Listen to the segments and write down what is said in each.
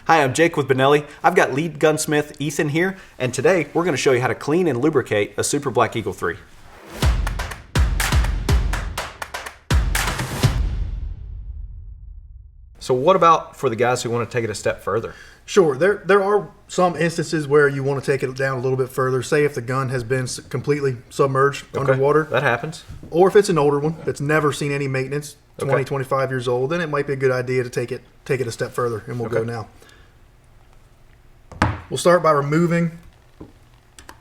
Hi, I'm Jake with Benelli. I've got lead gunsmith Ethan here, and today we're going to show you how to clean and lubricate a Super Black Eagle 3. So what about for the guys who want to take it a step further? Sure, there are some instances where you want to take it down a little bit further. Say if the gun has been completely submerged underwater. That happens. Or if it's an older one that's never seen any maintenance, 20, Okay. 25 years old, then it might be a good idea to take it a step further, and we'll go now. We'll start by removing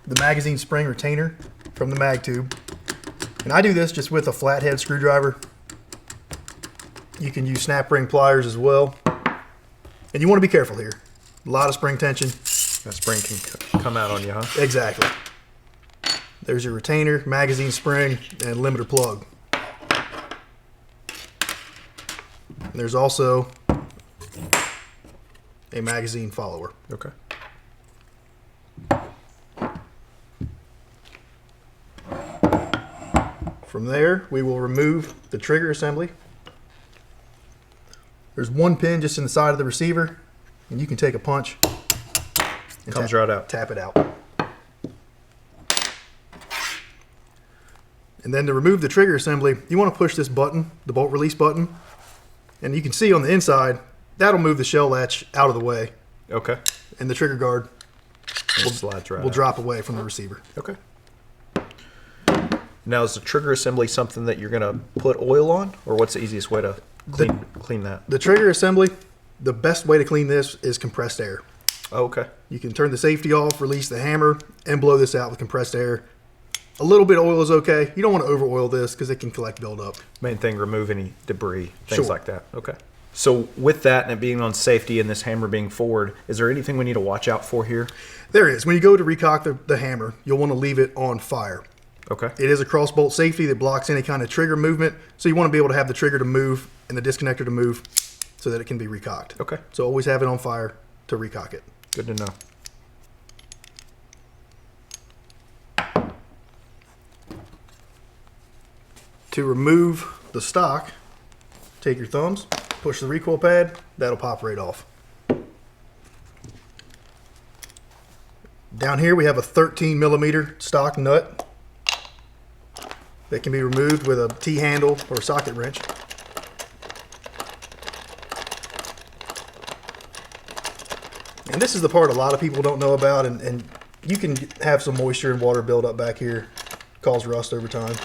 the magazine spring retainer from the mag tube. And I do this just with a flathead screwdriver. You can use snap ring pliers as well. And you want to be careful here. A lot of spring tension. That spring can come out on you, huh? Exactly. There's your retainer, magazine spring, and limiter plug. And there's also a magazine follower. Okay. From there, we will remove the trigger assembly. There's one pin just in the side of the receiver, and you can take a punch. And Comes right out. Tap it out. And then to remove the trigger assembly, you want to push this button, the bolt release button, and you can see on the inside, that'll move the shell latch out of the way. Okay. And the trigger guard will drop away from the receiver. Okay. Now, is the trigger assembly something that you're going to put oil on, or what's the easiest way to clean that? The trigger assembly, the best way to clean this is compressed air. Oh, okay. You can turn the safety off, release the hammer, and blow this out with compressed air. A little bit of oil is okay. You don't want to over oil this because it can collect buildup. Main thing, remove any debris, things Sure. like that. Okay. So with that and it being on safety and this hammer being forward, is there anything we need to watch out for here? There is. When you go to recock the hammer, you'll want to leave it on fire. Okay. It is a cross bolt safety that blocks any kind of trigger movement, so you want to be able to have the trigger to move and the disconnector to move so that it can be recocked. Okay. So always have it on fire to recock it. Good to know. To remove the stock, take your thumbs, push the recoil pad, that'll pop right off. Down here we have a 13 millimeter stock nut that can be removed with a T-handle or socket wrench. And this is the part a lot of people don't know about, and you can have some moisture and water build up back here, cause rust over time.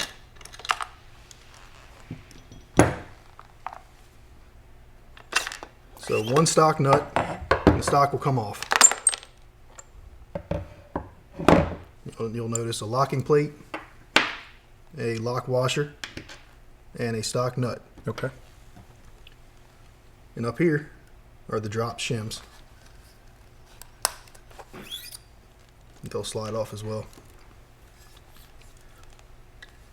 So one stock nut, and the stock will come off. You'll notice a locking plate, a lock washer, and a stock nut. Okay. And up here are the drop shims. They'll slide off as well.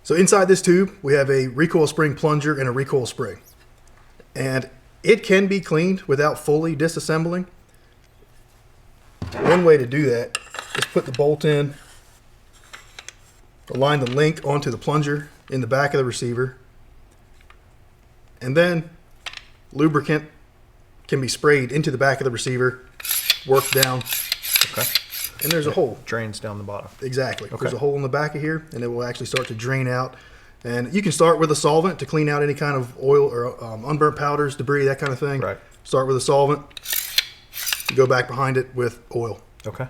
So inside this tube, we have a recoil spring plunger and a recoil spring. And it can be cleaned without fully disassembling. One way to do that is put the bolt in, align the link onto the plunger in the back of the receiver, and then lubricant can be sprayed into the back of the receiver, work down. Okay. And there's a hole. Drains down the bottom. Exactly. Okay. There's a hole in the back of here, and it will actually start to drain out. And you can start with a solvent to clean out any kind of oil or unburnt powders, debris, that kind of thing. Right. Start with a solvent. Go back behind it with oil. Okay.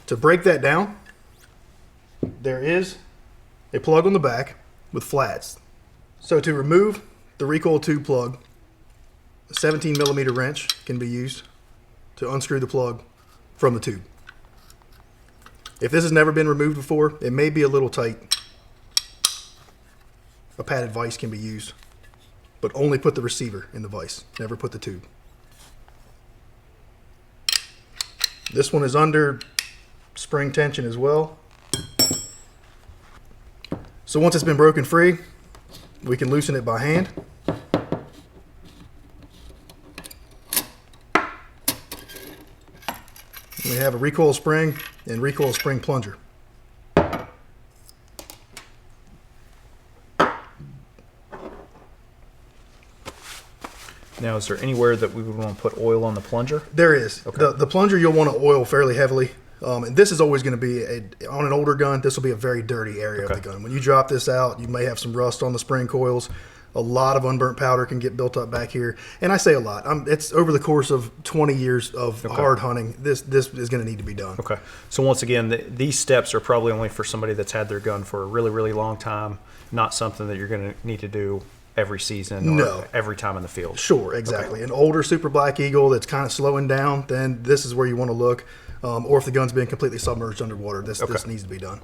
To break that down, there is a plug on the back with flats. So to remove the recoil tube plug, a 17 millimeter wrench can be used to unscrew the plug from the tube. If this has never been removed before, it may be a little tight. A padded vise can be used, but only put the receiver in the vise, never put the tube. This one is under spring tension as well. So once it's been broken free, we can loosen it by hand. We have a recoil spring and recoil spring plunger. Now, is there anywhere that we would want to put oil on the plunger? There is. Okay. The plunger you'll want to oil fairly heavily. And this is always going to be, on an older gun, this will be a very dirty area of the gun. When you drop this out, you may have some rust on the spring coils. A lot of unburnt powder can get built up back here. And I say a lot. It's over the course of 20 years of hard hunting, this is going to need to be done. Okay. So once again, these steps are probably only for somebody that's had their gun for a really, really long time, not something that you're going to need to do every season or every time in the field. Sure, exactly. An older Super Black Eagle that's kind of slowing down, then this is where you want to look. Or if the gun's been completely submerged underwater, this needs to be done.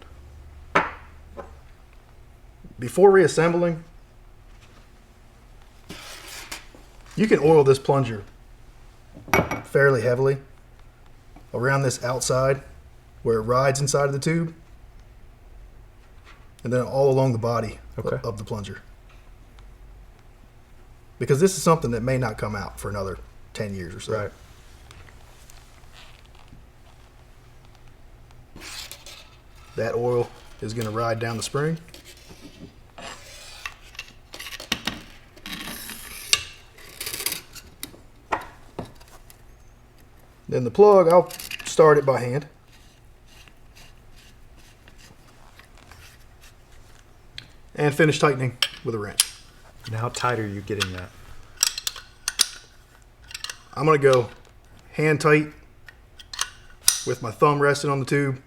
Before reassembling, you can oil this plunger fairly heavily around this outside where it rides inside of the tube, and then all along the body of the plunger. Because this is something that may not come out for another 10 years or so. Right. That oil is going to ride down the spring. Then the plug, I'll start it by hand. And finish tightening with a wrench. And how tight are you getting that? I'm going to go hand tight with my thumb resting on the tube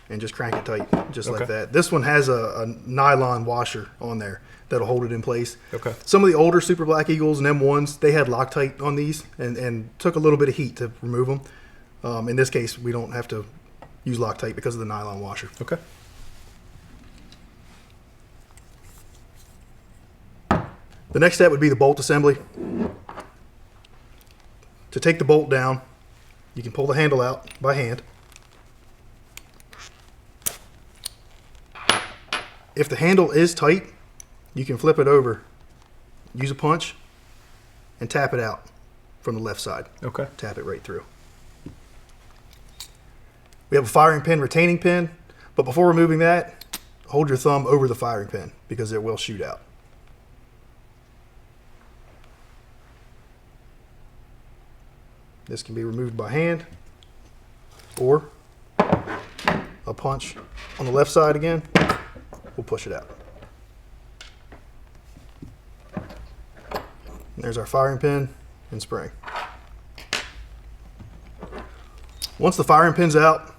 and just crank it tight, just like that. This one has a nylon washer on there that'll hold it in place. Okay. Some of the older Super Black Eagles and M1s, they had Loctite on these and took a little bit of heat to remove them. In this case, we don't have to use Loctite because of the nylon washer. Okay. The next step would be the bolt assembly. To take the bolt down, you can pull the handle out by hand. If the handle is tight, you can flip it over, use a punch, and tap it out from the left side. Okay. Tap it right through. We have a firing pin, retaining pin, but before removing that, hold your thumb over the firing pin because it will shoot out. This can be removed by hand or a punch on the left side again. We'll push it out. And there's our firing pin and spring. Once the firing pin's out,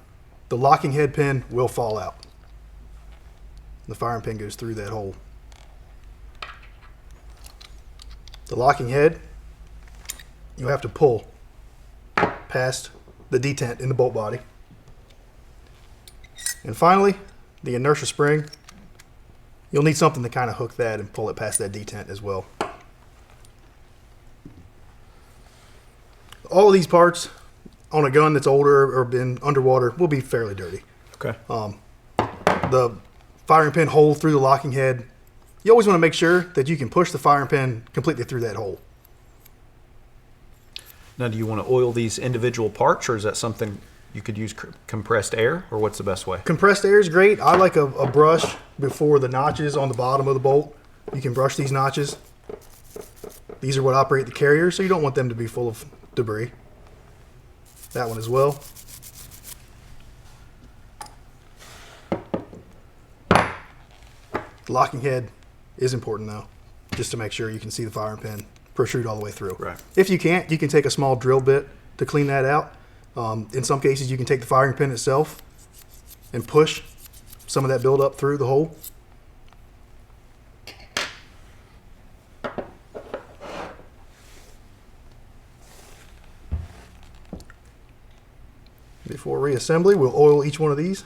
the locking head pin will fall out. The firing pin goes through that hole. The locking head, you have to pull past the detent in the bolt body. And finally, the inertia spring. You'll need something to kind of hook that and pull it past that detent as well. All of these parts on a gun that's older or been underwater will be fairly dirty. Okay. The firing pin hole through the locking head, you always want to make sure that you can push the firing pin completely through that hole. Now, do you want to oil these individual parts, or is that something you could use compressed air, or what's the best way? Compressed air is great. I like a brush before the notches on the bottom of the bolt. You can brush these notches. These are what operate the carrier, so you don't want them to be full of debris. That one as well. The locking head is important though, just to make sure you can see the firing pin protrude all the way through. Right. If you can't, you can take a small drill bit to clean that out. In some cases, you can take the firing pin itself and push some of that buildup through the hole. Before reassembly, we'll oil each one of these.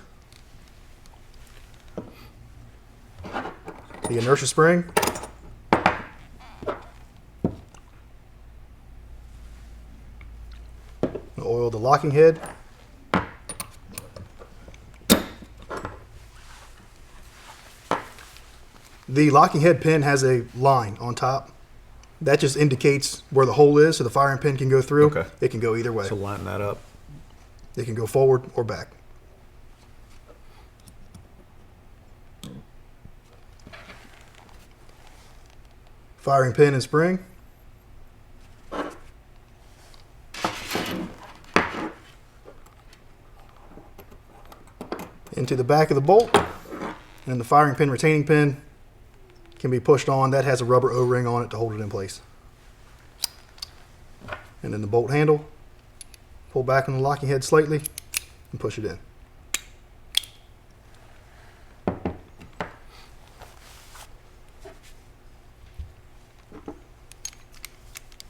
The inertia spring. We'll oil the locking head. The locking head pin has a line on top. That just indicates where the hole is, so the firing pin can go through. Okay. It can go either way. So line that up. It can go forward or back. Firing pin and spring. to the back of the bolt, and the firing pin retaining pin can be pushed on. That has a rubber O-ring on it to hold it in place. And then the bolt handle, pull back on the locking head slightly and push it in.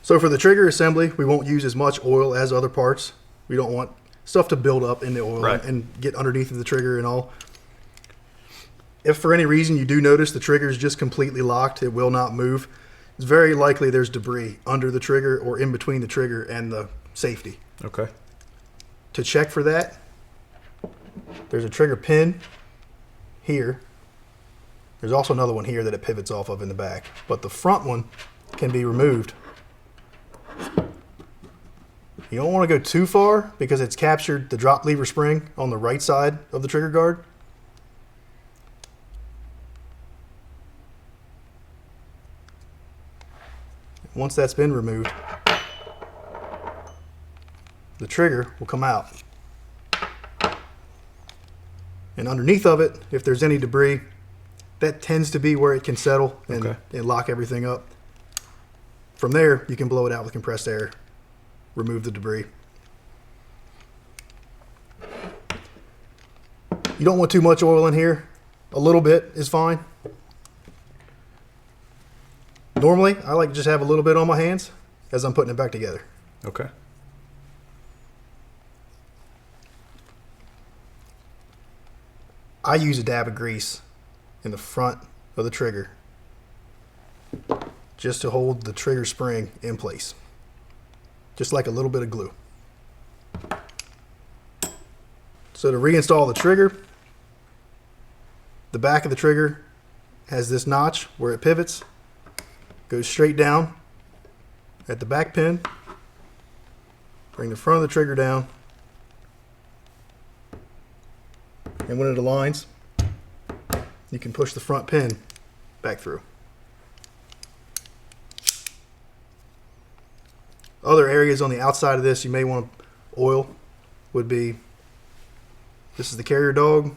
So for the trigger assembly, we won't use as much oil as other parts. We don't want stuff to build up in the oil and get underneath of the trigger and all. If for any reason you do notice the trigger is just completely locked, it will not move, it's very likely there's debris under the trigger or in between the trigger and the safety. Okay. To check for that, there's a trigger pin here. There's also another one here that it pivots off of in the back, but the front one can be removed. You don't want to go too far because it's captured the drop lever spring on the right side of the trigger guard. Once that's been removed, the trigger will come out. And underneath of it, if there's any debris, that tends to be where it can settle and lock everything up. From there, you can blow it out with compressed air, remove the debris. You don't want too much oil in here. A little bit is fine. Normally, I like to just have a little bit on my hands as I'm putting it back together. Okay. I use a dab of grease in the front of the trigger just to hold the trigger spring in place. Just like a little bit of glue. So to reinstall the trigger, the back of the trigger has this notch where it pivots, goes straight down at the back pin, bring the front of the trigger down, and when it aligns, you can push the front pin back through. Other areas on the outside of this you may want to oil would be, this is the carrier dog.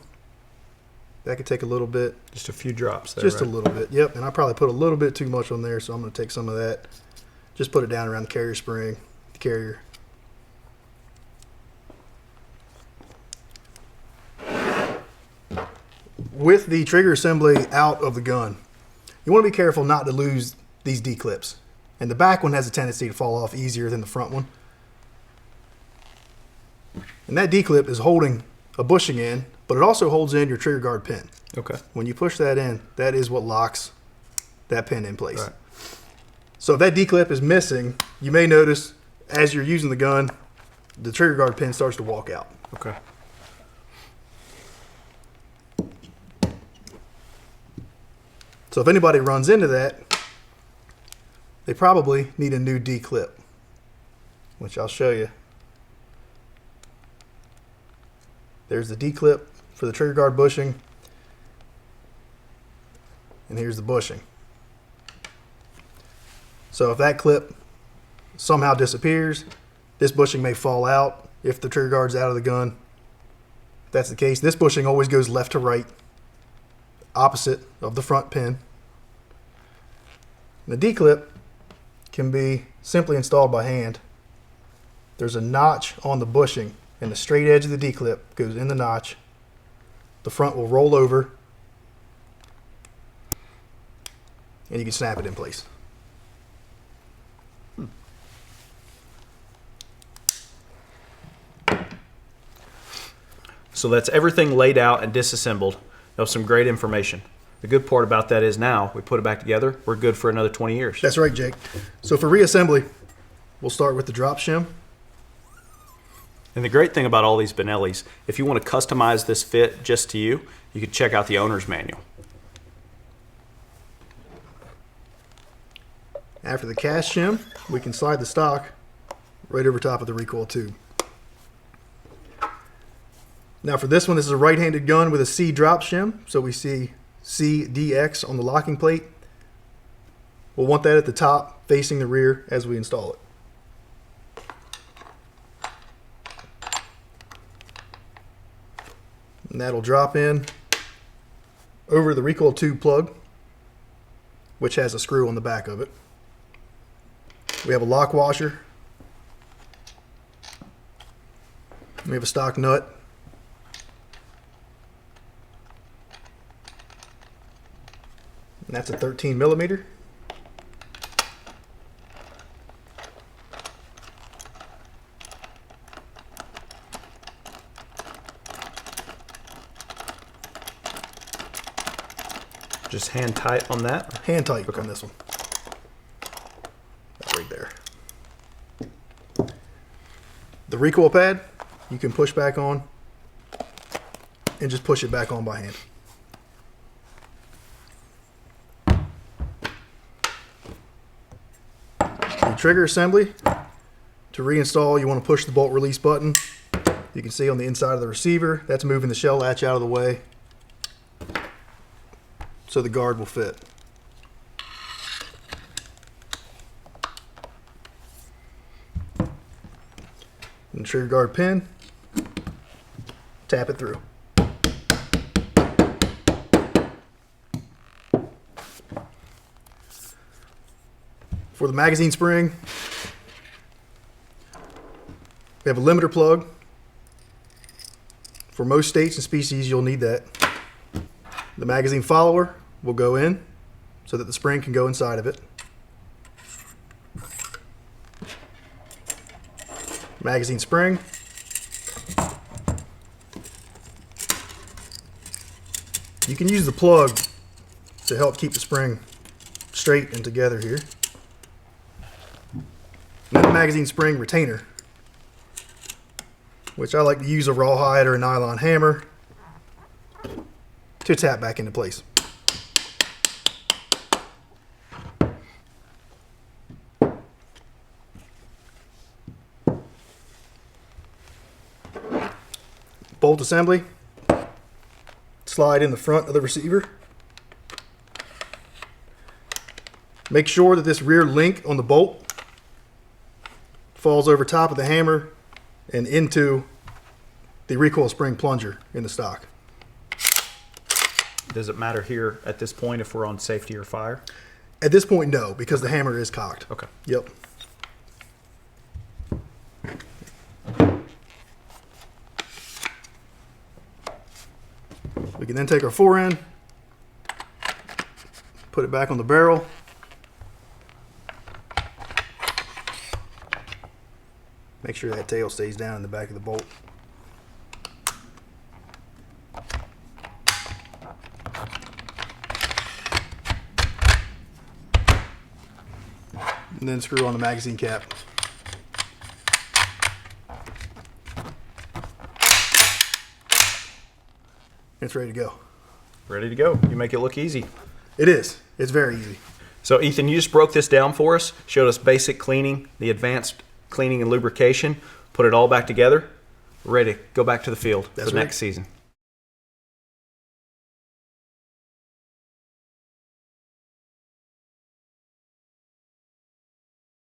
That could take a little bit. Just a few drops there. Just a little bit, yep. And I probably put a little bit too much on there, so I'm going to take some of that. Just put it down around the carrier spring, the carrier. With the trigger assembly out of the gun, you want to be careful not to lose these D-clips. And the back one has a tendency to fall off easier than the front one. And that D-clip is holding a bushing in, but it also holds in your trigger guard pin. Okay. When you push that in, that is what locks that pin in place. Right. So if that D-clip is missing, you may notice as you're using the gun, the trigger guard pin starts to walk out. Okay. So if anybody runs into that, they probably need a new D-clip, which I'll show you. There's the D-clip for the trigger guard bushing, and here's the bushing. So if that clip somehow disappears, this bushing may fall out if the trigger guard's out of the gun. If that's the case, this bushing always goes left to right, opposite of the front pin. The D-clip can be simply installed by hand. There's a notch on the bushing, and the straight edge of the D-clip goes in the notch. The front will roll over, and you can snap it in place. So that's everything laid out and disassembled. That was some great information. The good part about that is now we put it back together, we're good for another 20 years. That's right, Jake. So for reassembly, we'll start with the drop shim. And the great thing about all these Benellis, if you want to customize this fit just to you, you can check out the owner's manual. After the cast shim, we can slide the stock right over top of the recoil tube. Now for this one, this is a right-handed gun with a C drop shim, so we see CDX on the locking plate. We'll want that at the top, facing the rear as we install it. And that'll drop in over the recoil tube plug, which has a screw on the back of it. We have a lock washer. We have a stock nut. And that's a 13 millimeter. Just hand tight on that? Hand tight on this one. Right there. The recoil pad, you can push back on and just push it back on by hand. The trigger assembly, to reinstall, you want to push the bolt release button. You can see on the inside of the receiver, that's moving the shell latch out of the way so the guard will fit. And the trigger guard pin, tap it through. For the magazine spring, we have a limiter plug. For most states and species, you'll need that. The magazine follower will go in so that the spring can go inside of it. Magazine spring. You can use the plug to help keep the spring straight and together here. And then the magazine spring retainer, which I like to use a rawhide or a nylon hammer to tap back into place. Bolt assembly, slide in the front of the receiver. Make sure that this rear link on the bolt falls over top of the hammer and into the recoil spring plunger in the stock. Does it matter here at this point if we're on safety or fire? At this point, no, because the hammer is cocked. Okay. Yep. We can then take our fore end, put it back on the barrel. Make sure that tail stays down in the back of the bolt. And then screw on the magazine cap. It's ready to go. Ready to go. You make it look easy. It is. It's very easy. So Ethan, you just broke this down for us, showed us basic cleaning, the advanced cleaning and lubrication, put it all back together, ready to go back to the field for the next season.